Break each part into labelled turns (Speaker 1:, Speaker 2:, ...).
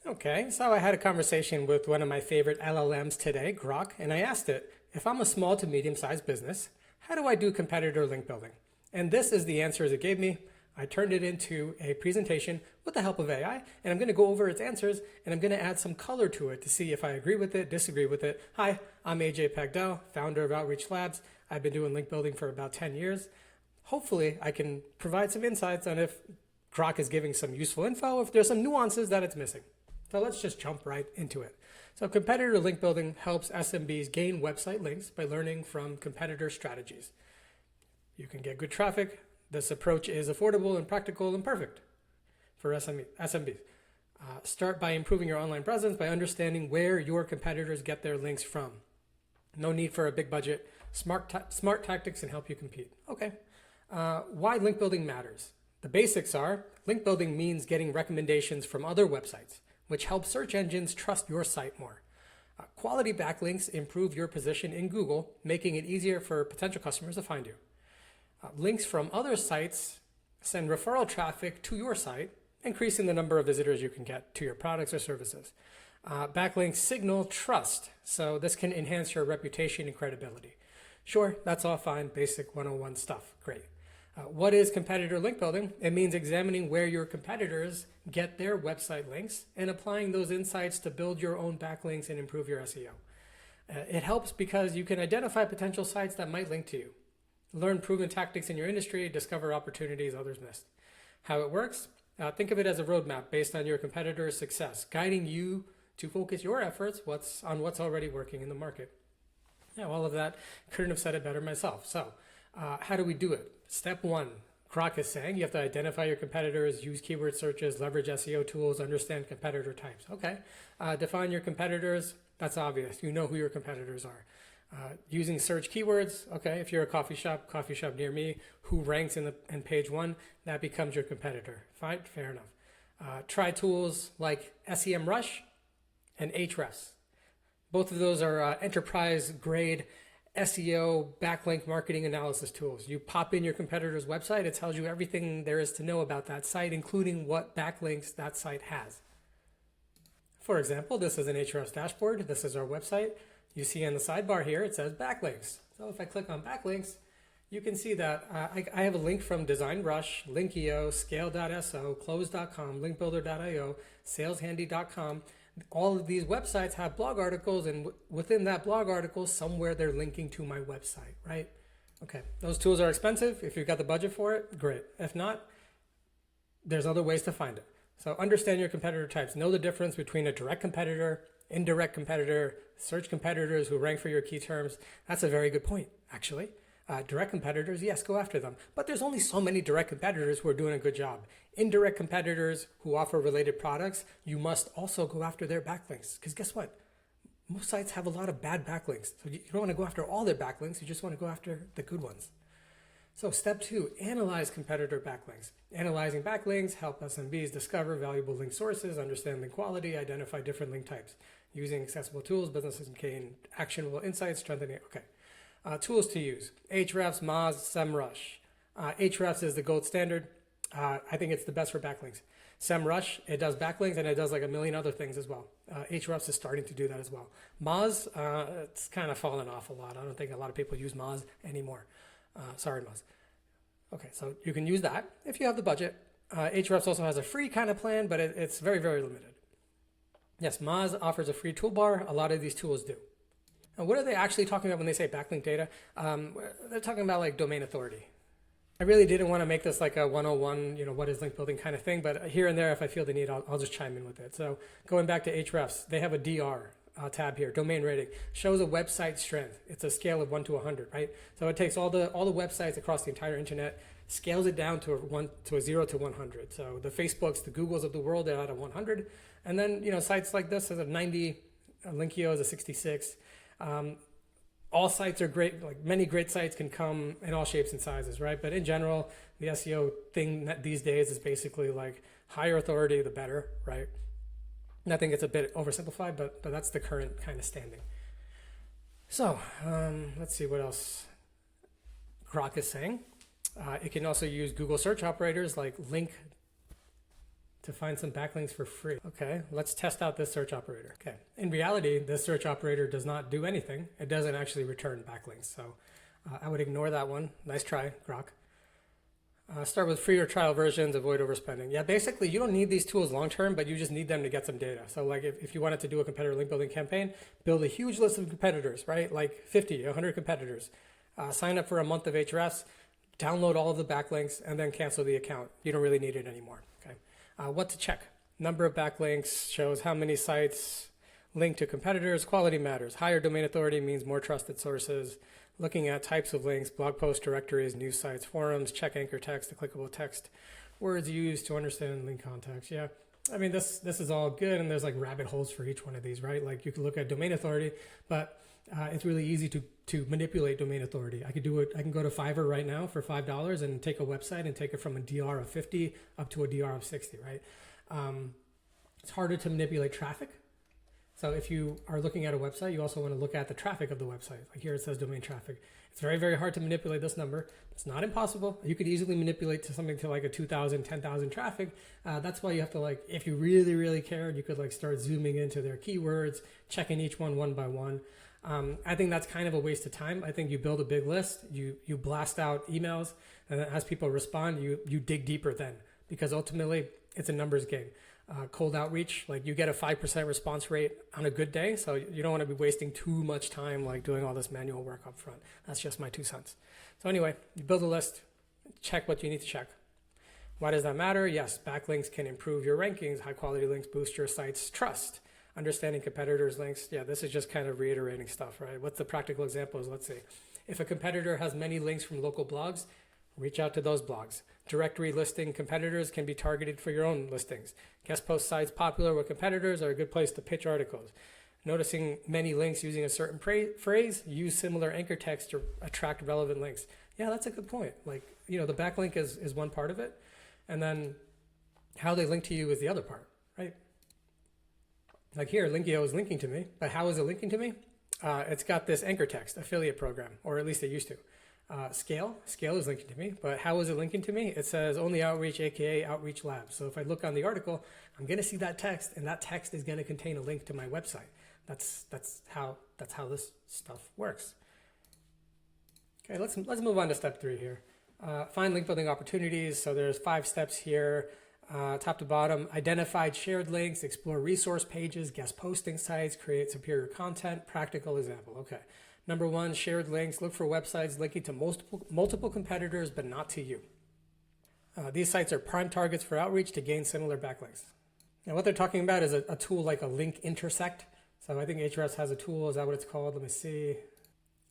Speaker 1: Okay, so I had a conversation with one of my favorite LLMs today, Grok, and I asked it, if I'm a small to medium-sized business, how do I do competitor link building? And this is the answers it gave me. I turned it into a presentation with the help of AI, and I'm going to go over its answers, and I'm going to add some color to it to see if I agree with it, disagree with it. Hi, I'm AJ Pagdell, founder of Outreach Labs. I've been doing link building for about 10 years. Hopefully, I can provide some insights on if Grok is giving some useful info, if there's some nuances that it's missing. So let's just jump right into it. So competitor link building helps SMBs gain website links by learning from competitor strategies. You can get good traffic. This approach is affordable and practical and perfect for SMBs. Start by improving your online presence by understanding where your competitors get their links from. No need for a big budget. Smart tactics can help you compete. Okay. Why link building matters. The basics are link building means getting recommendations from other websites, which helps search engines trust your site more. Quality backlinks improve your position in Google, making it easier for potential customers to find you. Links from other sites send referral traffic to your site, increasing the number of visitors you can get to your products or services. Backlinks signal trust, so this can enhance your reputation and credibility. Sure, that's all fine, basic 101 stuff, great. What is competitor link building? It means examining where your competitors get their website links and applying those insights to build your own backlinks and improve your SEO. It helps because you can identify potential sites that might link to you, learn proven tactics in your industry, discover opportunities others missed. How it works? Think of it as a roadmap based on your competitor's success, guiding you to focus your efforts on what's already working in the market. Yeah, all of that, couldn't have said it better myself. So how do we do it? Step one, Grok is saying you have to identify your competitors, use keyword searches, leverage SEO tools, understand competitor types. Okay, define your competitors. That's obvious. You know who your competitors are. Using search keywords. Okay, if you're a coffee shop near me, who ranks in page one, that becomes your competitor. Fine, fair enough. Try tools like SEMrush and Ahrefs. Both of those are enterprise grade SEO backlink marketing analysis tools. You pop in your competitor's website, it tells you everything there is to know about that site, including what backlinks that site has. For example, this is an Ahrefs dashboard. This is our website. You see in the sidebar here, it says backlinks. So if I click on backlinks, you can see that I have a link from DesignRush, Linkio, Scale.so, Close.com, Linkbuilder.io, SalesHandy.com. All of these websites have blog articles, and within that blog article, somewhere they're linking to my website, right? Okay, those tools are expensive. If you've got the budget for it, great. If not, there's other ways to find it. So understand your competitor types. Know the difference between a direct competitor, indirect competitor, search competitors who rank for your key terms. That's a very good point, actually. Direct competitors, yes, go after them. But there's only so many direct competitors who are doing a good job. Indirect competitors who offer related products, you must also go after their backlinks. Because guess what? Most sites have a lot of bad backlinks. So you don't want to go after all their backlinks. You just want to go after the good ones. So step two, analyze competitor backlinks. Analyzing backlinks help SMBs discover valuable link sources, understand link quality, identify different link types. Using accessible tools, businesses can gain actionable insights, strengthening. Okay. Tools to use: Ahrefs, Moz, SEMrush. Ahrefs is the gold standard. I think it's the best for backlinks. SEMrush, it does backlinks and it does like a million other things as well. Ahrefs is starting to do that as well. Moz, it's kind of fallen off a lot. I don't think a lot of people use Moz anymore. Sorry, Moz. Okay, so you can use that if you have the budget. Ahrefs also has a free kind of plan, but it's very, very limited. Yes, Moz offers a free toolbar. A lot of these tools do. And what are they actually talking about when they say backlink data? They're talking about like domain authority. I really didn't want to make this like a 101, what is link building kind of thing, but here and there, if I feel the need, I'll just chime in with it. So going back to Ahrefs, they have a DR tab here, domain rating, shows a website strength. It's a scale of 1 to 100, right? So it takes all the websites across the entire internet, scales it down to a 0 to 100. So the Facebooks, the Googles of the world, they're at a 100. And then, sites like this is a 90, Linkio is a 66. All sites are great. Like many great sites can come in all shapes and sizes, right? But in general, the SEO thing these days is basically like higher authority, the better, right? And I think it's a bit oversimplified, but that's the current kind of standing. So let's see what else Grok is saying. It can also use Google search operators like link to find some backlinks for free. Okay, let's test out this search operator. Okay, in reality, this search operator does not do anything. It doesn't actually return backlinks. So I would ignore that one. Nice try, Grok. Start with free or trial versions, avoid overspending. Yeah, basically you don't need these tools long-term, but you just need them to get some data. So like if you wanted to do a competitor link building campaign, build a huge list of competitors, right? Like 50, 100 competitors. Sign up for a month of Hrefs, download all of the backlinks, and then cancel the account. You don't really need it anymore, okay? What to check? Number of backlinks shows how many sites link to competitors. Quality matters. Higher domain authority means more trusted sources. Looking at types of links, blog posts, directories, news sites, forums, check anchor text, the clickable text, words used to understand link context. Yeah, I mean, this is all good, and there's like rabbit holes for each one of these, right? Like you can look at domain authority, but it's really easy to manipulate domain authority. I could do it. I can go to Fiverr right now for $5 and take a website and take it from a DR of 50 up to a DR of 60, right? It's harder to manipulate traffic. So if you are looking at a website, you also want to look at the traffic of the website. Like here it says domain traffic. It's very, very hard to manipulate this number. It's not impossible. You could easily manipulate to something to like a 2,000, 10,000 traffic. That's why you have to like, if you really, really cared, you could like start zooming into their keywords, checking each one by one. I think that's kind of a waste of time. I think you build a big list, you blast out emails, and then as people respond, you dig deeper then, because ultimately it's a numbers game. Cold outreach, like you get a 5% response rate on a good day. So you don't want to be wasting too much time like doing all this manual work up front. That's just my 2 cents. So anyway, you build a list, check what you need to check. Why does that matter? Yes, backlinks can improve your rankings. High quality links boost your site's trust. Understanding competitors' links. Yeah, this is just kind of reiterating stuff, right? What's the practical examples? Let's see. If a competitor has many links from local blogs, reach out to those blogs. Directory listing competitors can be targeted for your own listings. Guest post sites popular with competitors are a good place to pitch articles. Noticing many links using a certain phrase, use similar anchor text to attract relevant links. Yeah, that's a good point. Like, you know, the backlink is one part of it, and then how they link to you is the other part, right? Like here, Linkio is linking to me, but how is it linking to me? It's got this anchor text affiliate program, or at least it used to. Scale is linking to me, but how is it linking to me? It says only outreach, aka outreach labs. So if I look on the article, I'm going to see that text, and that text is going to contain a link to my website. That's how this stuff works. Okay, let's move on to step 3 here. Find link building opportunities. So there's 5 steps here. Top to bottom, identified shared links, explore resource pages, guest posting sites, create superior content. Practical example. Okay. Number 1, shared links. Look for websites linking to multiple competitors, but not to you. These sites are prime targets for outreach to gain similar backlinks. Now, what they're talking about is a tool like a link intersect. So I think Ahrefs has a tool. Is that what it's called? Let me see.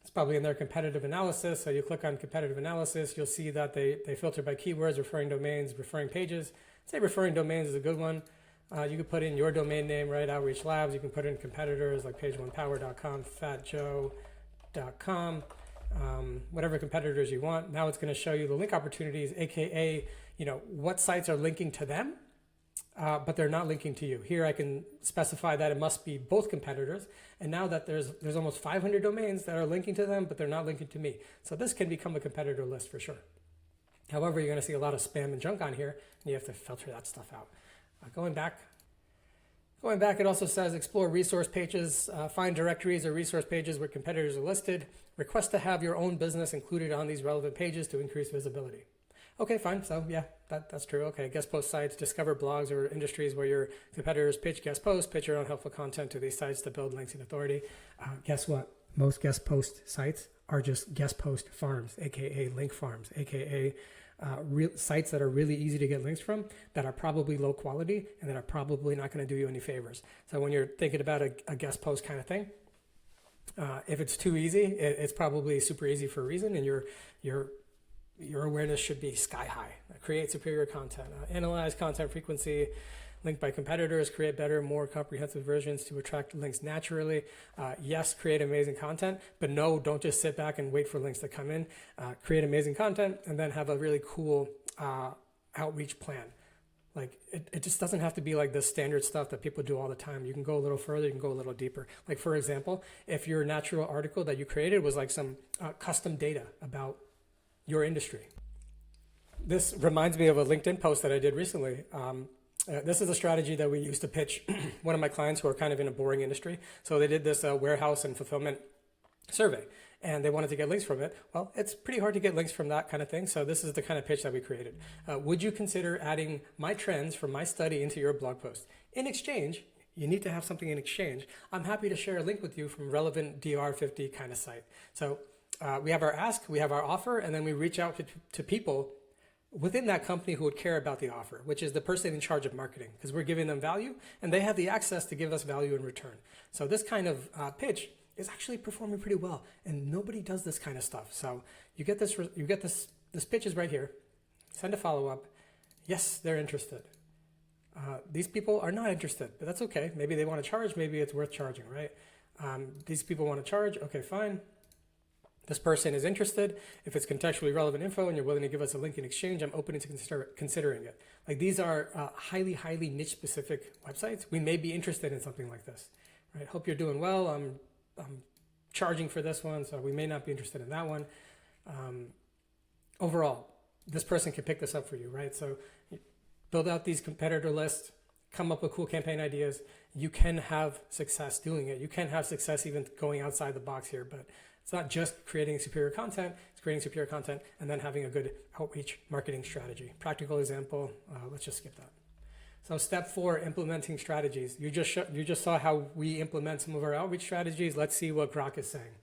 Speaker 1: It's probably in their competitive analysis. So you click on competitive analysis. You'll see that they filter by keywords, referring domains, referring pages. I'd say referring domains is a good one. You can put in your domain name, right? Outreach Labs. You can put in competitors like page1power.com, fatjoe.com, whatever competitors you want. Now it's going to show you the link opportunities, aka, you know, what sites are linking to them, but they're not linking to you. Here I can specify that it must be both competitors. And now that there's almost 500 domains that are linking to them, but they're not linking to me. So this can become a competitor list for sure. However, you're going to see a lot of spam and junk on here, and you have to filter that stuff out. Going back, it also says explore resource pages, find directories or resource pages where competitors are listed, request to have your own business included on these relevant pages to increase visibility. Okay, fine. So yeah, that's true. Okay, guest post sites, discover blogs or industries where your competitors pitch guest posts, pitch your own helpful content to these sites to build links and authority. Guess what? Most guest post sites are just guest post farms, aka link farms, aka sites that are really easy to get links from, that are probably low quality, and that are probably not going to do you any favors. So when you're thinking about a guest post kind of thing, if it's too easy, it's probably super easy for a reason, and your awareness should be sky high. Create superior content, analyze content frequency, link by competitors, create better, more comprehensive versions to attract links naturally. Yes, create amazing content, but no, don't just sit back and wait for links to come in. Create amazing content and then have a really cool outreach plan. Like it just doesn't have to be like the standard stuff that people do all the time. You can go a little further, you can go a little deeper. Like for example, if your natural article that you created was like some custom data about your industry. This reminds me of a LinkedIn post that I did recently. This is a strategy that we used to pitch one of my clients who are kind of in a boring industry. So they did this warehouse and fulfillment survey, and they wanted to get links from it. Well, it's pretty hard to get links from that kind of thing. So this is the kind of pitch that we created. Would you consider adding my trends from my study into your blog post? In exchange, you need to have something in exchange. I'm happy to share a link with you from relevant DR50 kind of site. So we have our ask, we have our offer, and then we reach out to people within that company who would care about the offer, which is the person in charge of marketing, because we're giving them value and they have the access to give us value in return. So this kind of pitch is actually performing pretty well, and nobody does this kind of stuff. So you get this pitch is right here. Send a follow-up. Yes, they're interested. These people are not interested, but that's okay. Maybe they want to charge. Maybe it's worth charging, right? These people want to charge. Okay, fine. This person is interested. If it's contextually relevant info and you're willing to give us a link in exchange, I'm open to considering it. Like, these are highly niche specific websites. We may be interested in something like this, right? Hope you're doing well. I'm charging for this one, so we may not be interested in that one. Overall, this person can pick this up for you, right? So build out these competitor lists, come up with cool campaign ideas. You can have success doing it. You can have success even going outside the box here, but it's not just creating superior content, it's creating superior content and then having a good outreach marketing strategy. Practical example, let's just skip that. So step 4, implementing strategies. You just saw how we implement some of our outreach strategies. Let's see what Grok is saying.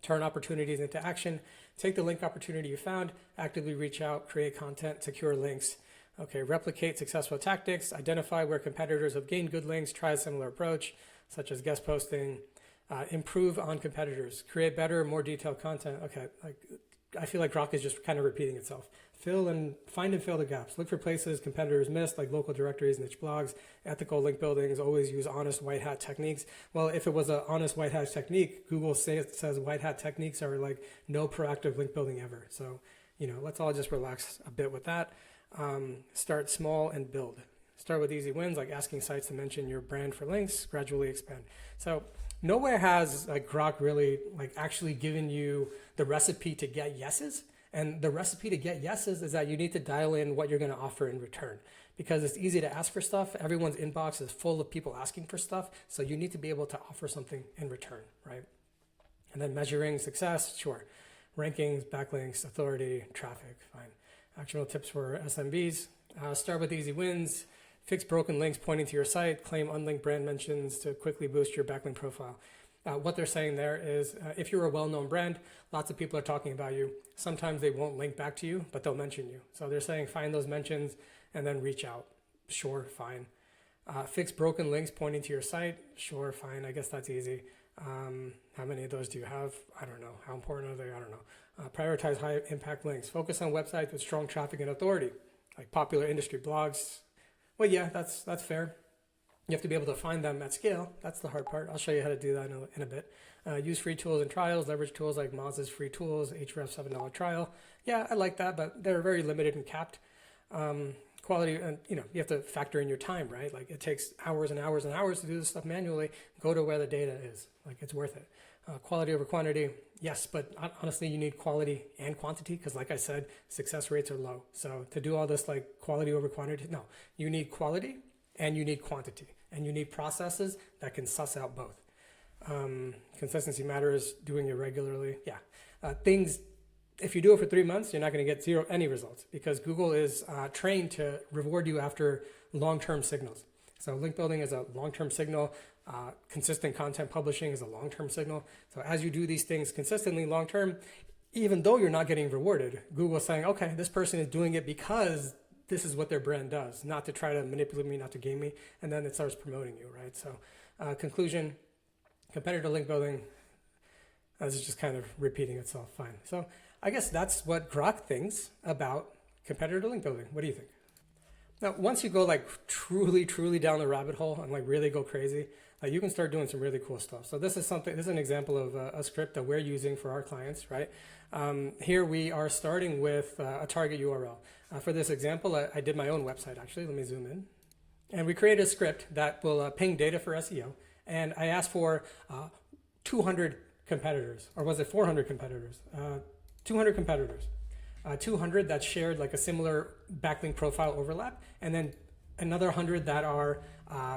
Speaker 1: Turn opportunities into action. Take the link opportunity you found, actively reach out, create content, secure links. Okay, replicate successful tactics, identify where competitors have gained good links, try a similar approach, such as guest posting. Improve on competitors, create better, more detailed content. Okay, I feel like Grok is just kind of repeating itself. Find and fill the gaps. Look for places competitors missed, like local directories, niche blogs, ethical link buildings. Always use honest white hat techniques. Well, if it was an honest white hat technique, Google says white hat techniques are like no proactive link building ever. So, let's all just relax a bit with that. Start small and build. Start with easy wins, like asking sites to mention your brand for links, gradually expand. So nowhere has Grok really actually given you the recipe to get yeses. And the recipe to get yeses is that you need to dial in what you're going to offer in return, because it's easy to ask for stuff. Everyone's inbox is full of people asking for stuff. So you need to be able to offer something in return, right? And then measuring success, sure. Rankings, backlinks, authority, traffic, fine. Actionable tips for SMBs. Start with easy wins. Fix broken links pointing to your site. Claim unlinked brand mentions to quickly boost your backlink profile. What they're saying there is if you're a well-known brand, lots of people are talking about you. Sometimes they won't link back to you, but they'll mention you. So they're saying find those mentions and then reach out. Sure, fine. Fix broken links pointing to your site. Sure, fine. I guess that's easy. How many of those do you have? I don't know. How important are they? I don't know. Prioritize high impact links. Focus on websites with strong traffic and authority, like popular industry blogs. Well, yeah, that's fair. You have to be able to find them at scale. That's the hard part. I'll show you how to do that in a bit. Use free tools and trials. Leverage tools like Moz's free tools, Href $7 trial. Yeah, I like that, but they're very limited and capped. Quality, and you have to factor in your time, right? Like, it takes hours and hours and hours to do this stuff manually. Go to where the data is. Like, it's worth it. Quality over quantity, yes, but honestly, you need quality and quantity, because like I said, success rates are low. So to do all this like quality over quantity, no, you need quality and you need quantity, and you need processes that can suss out both. Consistency matters, doing it regularly. Yeah, if you do it for 3 months, you're not going to get any results, because Google is trained to reward you after long-term signals. So link building is a long-term signal. Consistent content publishing is a long-term signal. So as you do these things consistently long-term, even though you're not getting rewarded, Google's saying, okay, this person is doing it because this is what their brand does, not to try to manipulate me, not to game me, and then it starts promoting you, right? So conclusion, competitor link building, this is just kind of repeating itself, fine. So I guess that's what Grok thinks about competitor link building. What do you think? Now, once you go like truly down the rabbit hole and like really go crazy, you can start doing some really cool stuff. So this is an example of a script that we're using for our clients, right? Here we are starting with a target URL. For this example, I did my own website, actually. Let me zoom in. And we created a script that will ping data for SEO. And I asked for 200 competitors, or was it 400 competitors? 200 competitors. 200 that shared like a similar backlink profile overlap, and then another 100 that are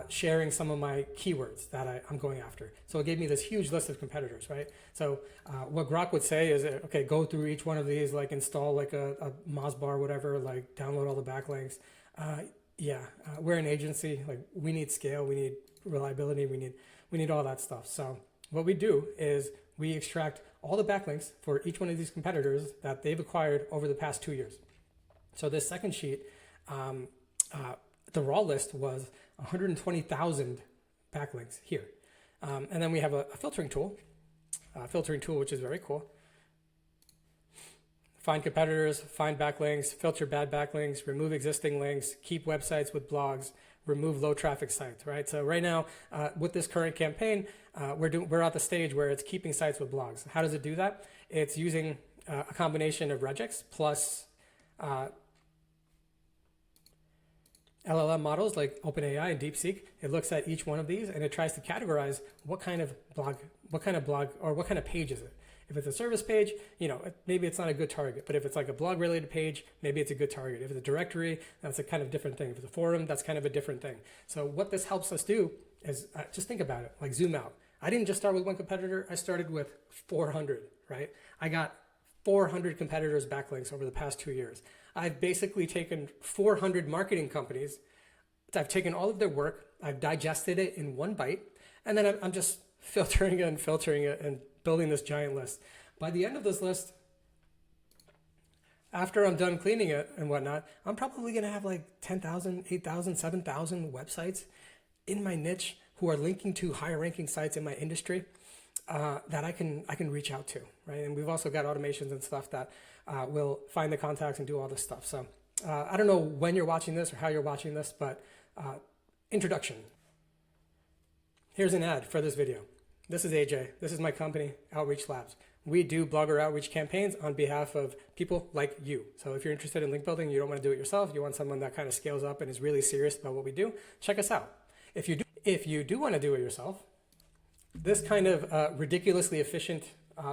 Speaker 1: sharing some of my keywords that I'm going after. So it gave me this huge list of competitors, right? So what Grok would say is, okay, go through each one of these, like install like a Moz bar, whatever, like download all the backlinks. We're an agency, like we need scale, we need reliability, we need all that stuff. So what we do is we extract all the backlinks for each one of these competitors that they've acquired over the past 2 years. So this second sheet, the raw list was 120,000 backlinks here. And then we have a filtering tool, which is very cool. Find competitors, find backlinks, filter bad backlinks, remove existing links, keep websites with blogs, remove low traffic sites, right? So right now, with this current campaign, we're at the stage where it's keeping sites with blogs. How does it do that? It's using a combination of regex plus LLM models like OpenAI and DeepSeek. It looks at each one of these and it tries to categorize what kind of blog or what kind of page is it. If it's a service page, maybe it's not a good target, but if it's like a blog related page, maybe it's a good target. If it's a directory, that's a kind of different thing. If it's a forum, that's kind of a different thing. So what this helps us do is just think about it, like zoom out. I didn't just start with one competitor, I started with 400, right? I got 400 competitors backlinks over the past 2 years. I've basically taken 400 marketing companies. I've taken all of their work. I've digested it in one bite. And then I'm just filtering it and building this giant list. By the end of this list, after I'm done cleaning it and whatnot, I'm probably going to have like 10,000, 8,000, 7,000 websites in my niche who are linking to higher ranking sites in my industry that I can reach out to, right? And we've also got automations and stuff that will find the contacts and do all this stuff. So I don't know when you're watching this or how you're watching this, but introduction. Here's an ad for this video. This is AJ. This is my company, Outreach Labs. We do blogger outreach campaigns on behalf of people like you. So if you're interested in link building, you don't want to do it yourself, you want someone that kind of scales up and is really serious about what we do, check us out. If you do want to do it yourself, this kind of ridiculously efficient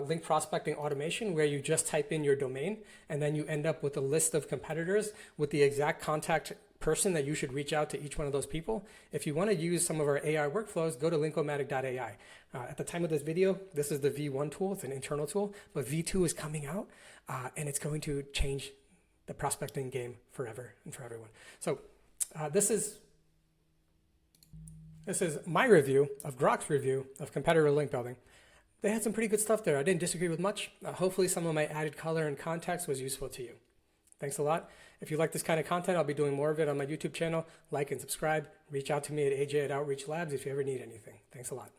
Speaker 1: link prospecting automation where you just type in your domain and then you end up with a list of competitors with the exact contact person that you should reach out to each one of those people. If you want to use some of our AI workflows, go to Linkomatic.ai. At the time of this video, this is the V1 tool. It's an internal tool, but V2 is coming out and it's going to change the prospecting game forever and for everyone. So this is my review of Grok's review of competitor link building. They had some pretty good stuff there. I didn't disagree with much. Hopefully some of my added color and context was useful to you. Thanks a lot. If you like this kind of content, I'll be doing more of it on my YouTube channel. Like and subscribe. Reach out to me at AJ at Outreach Labs if you ever need anything. Thanks a lot.